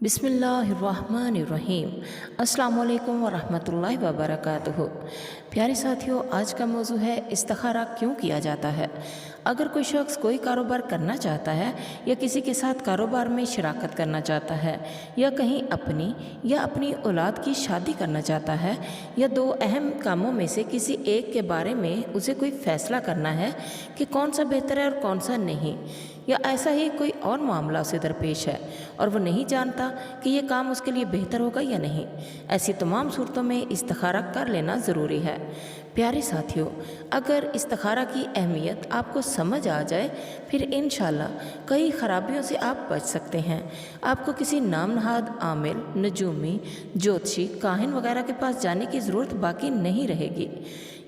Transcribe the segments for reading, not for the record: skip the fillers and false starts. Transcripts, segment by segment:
बिस्मिल्लाहिर्रहमानिर्रहीम। अस्सलाम वालेकुम वरहमतुल्लाहि वबरकातुहू। प्यारे साथियों, आज का मौजू है इस्तिखारा क्यों किया जाता है। अगर कोई शख्स कोई कारोबार करना चाहता है या किसी के साथ कारोबार में शराकत करना चाहता है या कहीं अपनी औलाद की शादी करना चाहता है या दो अहम कामों में से किसी एक के बारे में उसे कोई फ़ैसला करना है कि कौन सा बेहतर है और कौन सा नहीं, या ऐसा ही कोई और मामला उसे दरपेश है और वो नहीं जानता कि ये काम उसके लिए बेहतर होगा या नहीं, ऐसी तमाम सूरतों में इस्तिखारा कर लेना ज़रूरी है। प्यारे साथियों, अगर इस्तिखारा की अहमियत आपको समझ आ जाए फिर इंशाल्लाह कई ख़राबियों से आप बच सकते हैं। आपको किसी नाम नहाद आमिल, नजूमी, ज्योतिषी, काहिन वगैरह के पास जाने की ज़रूरत बाकी नहीं रहेगी।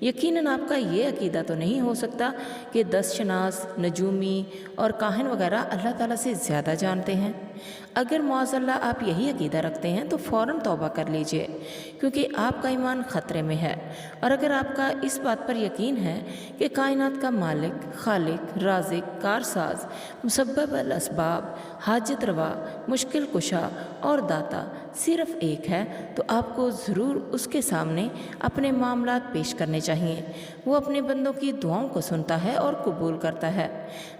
यकीनन आपका ये अकीदा तो नहीं हो सकता कि दस्तशनास, नजूमी और काहिन वगैरह अल्लाह ताला से ज़्यादा जानते हैं। अगर मुआज़ल्लाह आप यही अकीदा रखते हैं तो फ़ौरन तौबा कर लीजिए, क्योंकि आपका ईमान ख़तरे में है। और अगर आपका इस बात पर यकीन है कि कायनात का मालिक, खालिक, राज़िक, कारसाज, मुसब्बब अल असबाब, हाजत रवा, मुश्किल कुशा और दाता सिर्फ़ एक है, तो आपको ज़रूर उसके सामने अपने मामलात पेश करने चाहिए। वो अपने बंदों की दुआओं को सुनता है और कबूल करता है।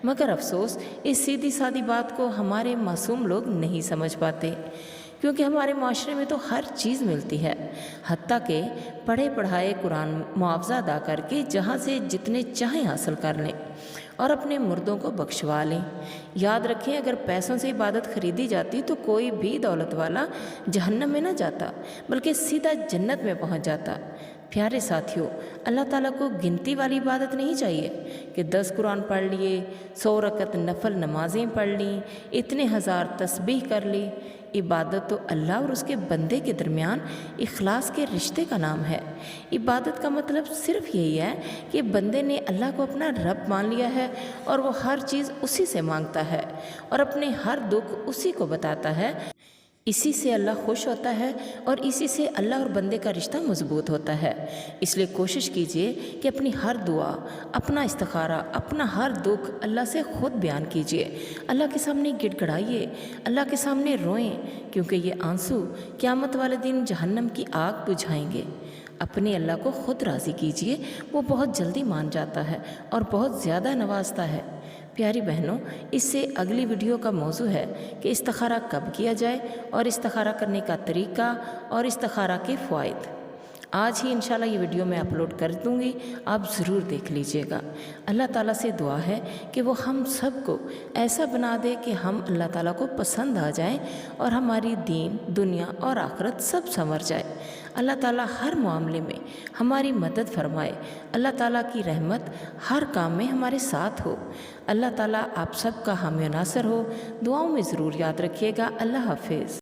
मगर अफसोस, इस सीधी सादी बात को हमारे मासूम लोग नहीं समझ पाते, क्योंकि हमारे माशरे में तो हर चीज़ मिलती है, हत्ता के पढ़े पढ़ाए कुरान मुआवजा अदा करके जहाँ से जितने चाहें हासिल कर लें और अपने मुर्दों को बख्शवा लें। याद रखें, अगर पैसों से इबादत ख़रीदी जाती तो कोई भी दौलत वाला जहन्नम में न जाता, बल्कि सीधा जन्नत में पहुंच जाता। प्यारे साथियों, अल्लाह ताला को गिनती वाली इबादत नहीं चाहिए कि 10 कुरान पढ़ लिए, 100 रकत नफल नमाज़ें पढ़ लीं, इतने हज़ार तस्बीह कर ली। इबादत तो अल्लाह और उसके बंदे के दरमियान इखलास के रिश्ते का नाम है। इबादत का मतलब सिर्फ़ यही है कि बंदे ने अल्लाह को अपना रब मान लिया है और वो हर चीज़ उसी से मांगता है और अपने हर दुख उसी को बताता है। इसी से अल्लाह खुश होता है और इसी से अल्लाह और बंदे का रिश्ता मजबूत होता है। इसलिए कोशिश कीजिए कि अपनी हर दुआ, अपना इस्तिखारा, अपना हर दुख अल्लाह से ख़ुद बयान कीजिए। अल्लाह के सामने गिड़गिड़ाइए, अल्लाह के सामने रोएं, क्योंकि ये आंसू क़यामत वाले दिन जहन्नम की आग बुझाएंगे। अपने अल्लाह को ख़ुद राज़ी कीजिए, वो बहुत जल्दी मान जाता है और बहुत ज़्यादा नवाजता है। प्यारी बहनों, इससे अगली वीडियो का मौजू है कि इस्तिखारा कब किया जाए और इस्तिखारा करने का तरीका और इस्तिखारा के फ़वाइद। आज ही इंशाल्लाह ये वीडियो मैं अपलोड कर दूँगी, आप ज़रूर देख लीजिएगा। अल्लाह ताला से दुआ है कि वो हम सब को ऐसा बना दे कि हम अल्लाह ताला को पसंद आ जाएं और हमारी दीन, दुनिया और आखिरत सब संवर जाए। अल्लाह ताला हर मामले में हमारी मदद फरमाए। अल्लाह ताला की रहमत हर काम में हमारे साथ हो। अल्लाह ताला आप सब का हामी नासर हो। दुआओं में ज़रूर याद रखिएगा। अल्लाह हाफिज़।